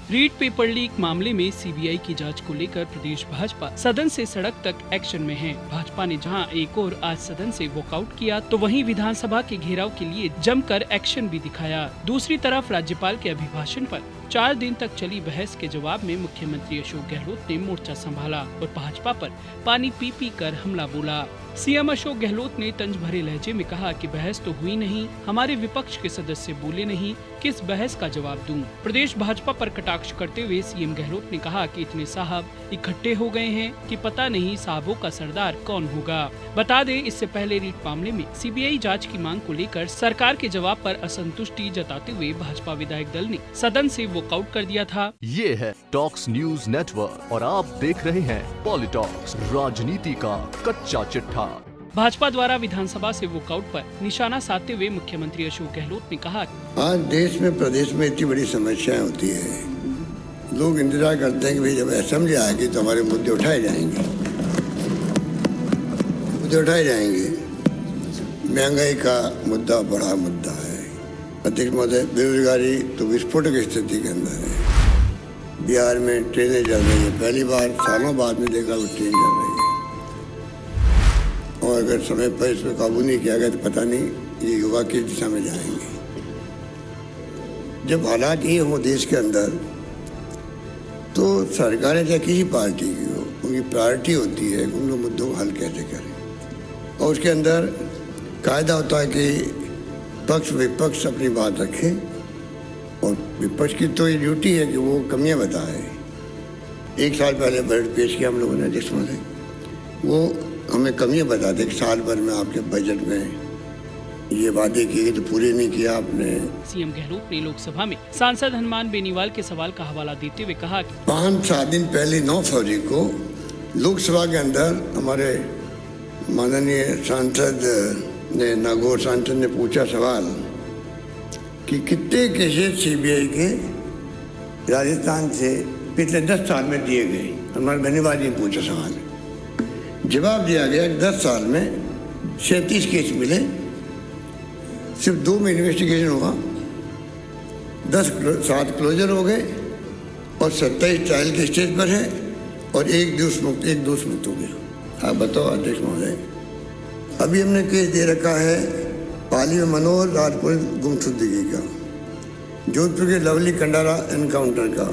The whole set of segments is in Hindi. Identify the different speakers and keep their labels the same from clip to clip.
Speaker 1: रीट पेपर लीक मामले में सीबीआई की जांच को लेकर प्रदेश भाजपा सदन से सड़क तक एक्शन में है। भाजपा ने जहां एक और आज सदन से वॉकआउट किया तो वहीं विधानसभा के घेराव के लिए जमकर एक्शन भी दिखाया। दूसरी तरफ राज्यपाल के अभिभाषण पर 4 दिन तक चली बहस के जवाब में मुख्यमंत्री अशोक गहलोत ने मोर्चा संभाला और भाजपा पर पानी पी पी कर हमला बोला। सीएम अशोक गहलोत ने तंज भरे लहजे में कहा कि बहस तो हुई नहीं, हमारे विपक्ष के सदस्य बोले नहीं, किस बहस का जवाब दूं। प्रदेश भाजपा पर कटाक्ष करते हुए सीएम गहलोत ने कहा कि इतने साहब इकट्ठे हो गए हैं कि पता नहीं साहबों का सरदार कौन होगा। बता दें, इससे पहले रीट मामले में सीबीआई जांच की मांग को लेकर सरकार के जवाब पर असंतुष्टि जताते हुए भाजपा विधायक दल ने सदन से वॉकआउट कर दिया था।
Speaker 2: ये है टॉक्स न्यूज नेटवर्क और आप देख रहे हैं पॉलिटॉक्स, राजनीति का कच्चा चिट्ठा।
Speaker 1: भाजपा द्वारा विधानसभा से वॉकआउट पर निशाना साधते हुए मुख्यमंत्री अशोक गहलोत ने कहा,
Speaker 3: आज देश में प्रदेश में इतनी बड़ी समस्याएं होती है, लोग इंतजार करते हैं कि भाई जब असेंबली आएगी तो हमारे मुद्दे उठाए जाएंगे। महंगाई का मुद्दा बड़ा मुद्दा है। अध्यक्ष महोदय, बेरोजगारी तो विस्फोटक स्थिति के अंदर है। बिहार में ट्रेनें चल रही है, पहली बार सालों बाद में देखा वो ट्रेन चल रही है, और अगर समय पर इस पर काबू नहीं किया गया तो पता नहीं ये युवा किस दिशा में जाएंगे। जब हालात ये हो देश के अंदर, तो सरकारें चाहे किसी पार्टी की हो, उनकी प्रायोरिटी होती है कि उन लोग मुद्दों को हल कैसे करें, और उसके अंदर कायदा होता है कि पक्ष विपक्ष अपनी बात रखें, और विपक्ष की तो ये ड्यूटी है कि वो कमियां बताए। 1 साल पहले बजट पेश किया हम लोगों ने, जिसमें वो हमें कमियां बताते कि साल भर में आपके बजट में ये वादे किए तो पूरे नहीं किया आपने।
Speaker 1: सीएम गहलोत ने लोकसभा में सांसद हनुमान बेनीवाल के सवाल का हवाला देते हुए कहा कि
Speaker 3: 5-7 दिन पहले 9 फरवरी को लोकसभा के अंदर हमारे माननीय सांसद ने, नागौर सांसद ने पूछा सवाल कि कितने केसेस सीबीआई के राजस्थान से पिछले 10 साल में दिए गए। हनुमान बेनीवाल जी ने पूछा सवाल, जवाब दिया गया कि 10 साल में 37 केस मिले, सिर्फ 2 में इन्वेस्टिगेशन हुआ, 7 क्लोजर हो गए और 27 ट्रायल के स्टेज पर है, और एक दोष मुक्त हो गया। आप बताओ अध्यक्ष महोदय, अभी हमने केस दे रखा है पाली में मनोहर राजपुर गुमशुदगी का, जोधपुर के लवली कंडारा एनकाउंटर का,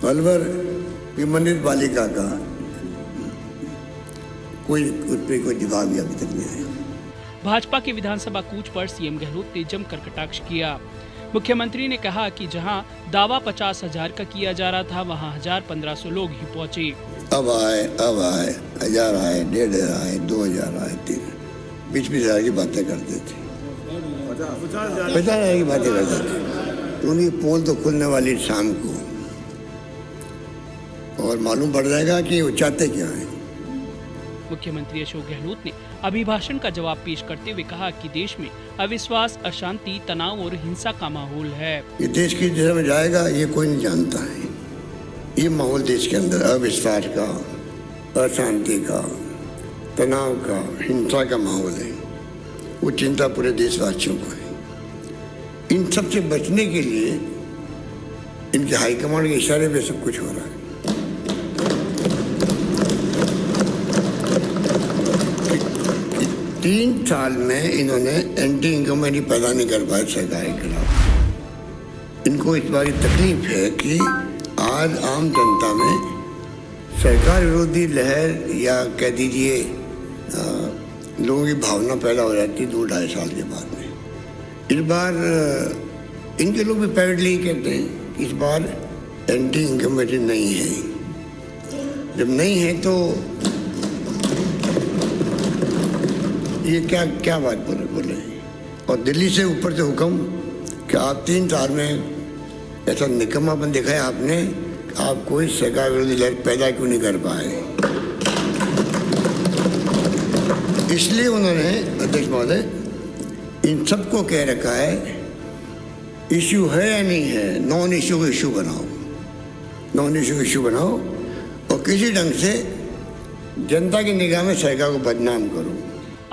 Speaker 3: अलवर की मंडित बालिका का, कोई उस पर कोई जवाब भी अभी तक नहीं आया।
Speaker 1: भाजपा के विधानसभा कूच पर सीएम गहलोत ने जमकर कटाक्ष किया। मुख्यमंत्री ने कहा कि जहां दावा 50,000 का किया जा रहा था, वहां 1,000-1,500 लोग ही पहुंचे।
Speaker 3: अब आए 1,000 आए, 1,500 आए, 2,000 आए, 3 20-20 हज़ार की बातें करते थे, 50,000 की बातें करते थे। तो उनकी पोल तो खुलने वाली शाम को, और मालूम पड़ जाएगा कि वो चाहते क्या है।
Speaker 1: मुख्यमंत्री अशोक गहलोत ने अभिभाषण का जवाब पेश करते हुए कहा कि देश में अविश्वास, अशांति, तनाव और हिंसा का माहौल है।
Speaker 3: ये देश की दिशा में जाएगा ये कोई नहीं जानता है। ये माहौल देश के अंदर अविश्वास का, अशांति का, तनाव का, हिंसा का माहौल है, वो चिंता पूरे देशवासियों को है। इन सब से बचने के लिए इनके हाईकमांड के इशारे पे सब कुछ हो रहा है। 3 साल में इन्होंने एंटी इनकम्बेंसी पैदा नहीं कर पाए सरकार के खिलाफ। इनको इस बार तकलीफ है कि आज आम जनता में सरकार विरोधी लहर, या कह दीजिए लोगों की भावना पैदा हो जाती 2-2.5 साल के बाद में। इस बार इनके लोग भी प्राइवेटली कहते हैं कि इस बार एंटी इनकम्बेंसी नहीं है। जब नहीं है तो ये क्या बात बोले। और दिल्ली से ऊपर से हुक्म कि आप 3 साल में ऐसा निकम्मापन दिखाया आपने, आप कोई सरकार विरोधी लहर पैदा क्यों नहीं कर पाए। इसलिए उन्होंने अध्यक्ष महोदय इन सबको कह रखा है, इश्यू है या नहीं है, नॉन इश्यू को इश्यू बनाओ, नॉन इश्यू इश्यू बनाओ, और किसी ढंग से जनता की निगाह में सरकार को बदनाम करो।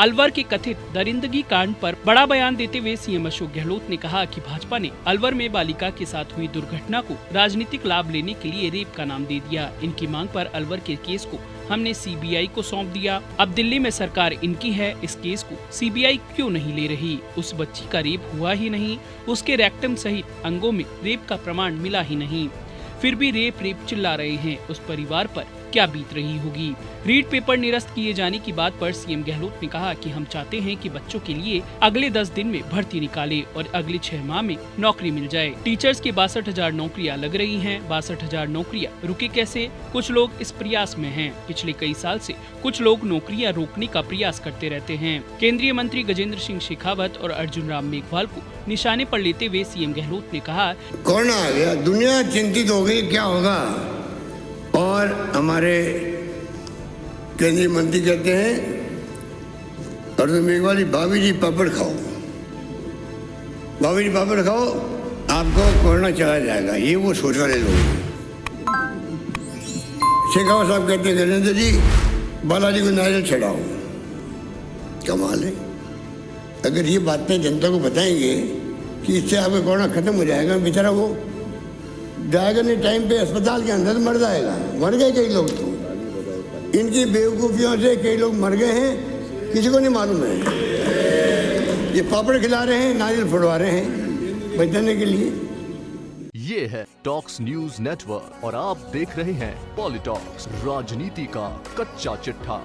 Speaker 1: अलवर के कथित दरिंदगी कांड पर बड़ा बयान देते हुए सीएम अशोक गहलोत ने कहा कि भाजपा ने अलवर में बालिका के साथ हुई दुर्घटना को राजनीतिक लाभ लेने के लिए रेप का नाम दे दिया। इनकी मांग पर अलवर के केस को हमने सीबीआई को सौंप दिया। अब दिल्ली में सरकार इनकी है, इस केस को सीबीआई क्यों नहीं ले रही? उस बच्ची का रेप हुआ ही नहीं, उसके रेक्टम सहित अंगों में रेप का प्रमाण मिला ही नहीं, फिर भी रेप चिल्ला रहे हैं। उस परिवार पर क्या बीत रही होगी? रीट पेपर निरस्त किए जाने की बात पर सीएम गहलोत ने कहा कि हम चाहते हैं कि बच्चों के लिए अगले 10 दिन में भर्ती निकाले और अगले 6 माह में नौकरी मिल जाए। टीचर्स की 62,000 नौकरियां लग रही हैं। 62,000 नौकरियां रुके कैसे? कुछ लोग इस प्रयास में हैं। पिछले कई साल से कुछ लोग नौकरियां रोकने का प्रयास करते रहते हैं। केंद्रीय मंत्री गजेंद्र सिंह शेखावत और अर्जुन राम मेघवाल को निशाने पर लेते हुए सीएम गहलोत ने कहा,
Speaker 3: कोरोना आ गया, दुनिया चिंतित हो गई क्या होगा, और हमारे केंद्रीय मंत्री कहते हैं अर्जुन मेघवाल, भाभी जी पापड़ खाओ, भाभी जी पापड़ खाओ, आपको कोरोना चला जाएगा। ये वो सोच वाले लोग हैं। शेखावत साहब कहते हैं गजेंद्र जी बालाजी को नारियल चढ़ाओ। कमाल है। अगर ये बातें जनता को बताएंगे कि इससे आपका कोरोना खत्म हो जाएगा, बेचारा वो जाएगा नहीं टाइम पे अस्पताल के अंदर, मर जाएगा। मर गए कई लोग, तो इनकी बेवकूफ़ियों से कई लोग मर गए हैं, किसी को नहीं मालूम है। ये पापड़ खिला रहे हैं, नारियल फोड़वा रहे हैं बचाने के लिए।
Speaker 2: ये है टॉक्स न्यूज नेटवर्क और आप देख रहे हैं पॉलिटॉक्स, राजनीति का कच्चा चिट्ठा।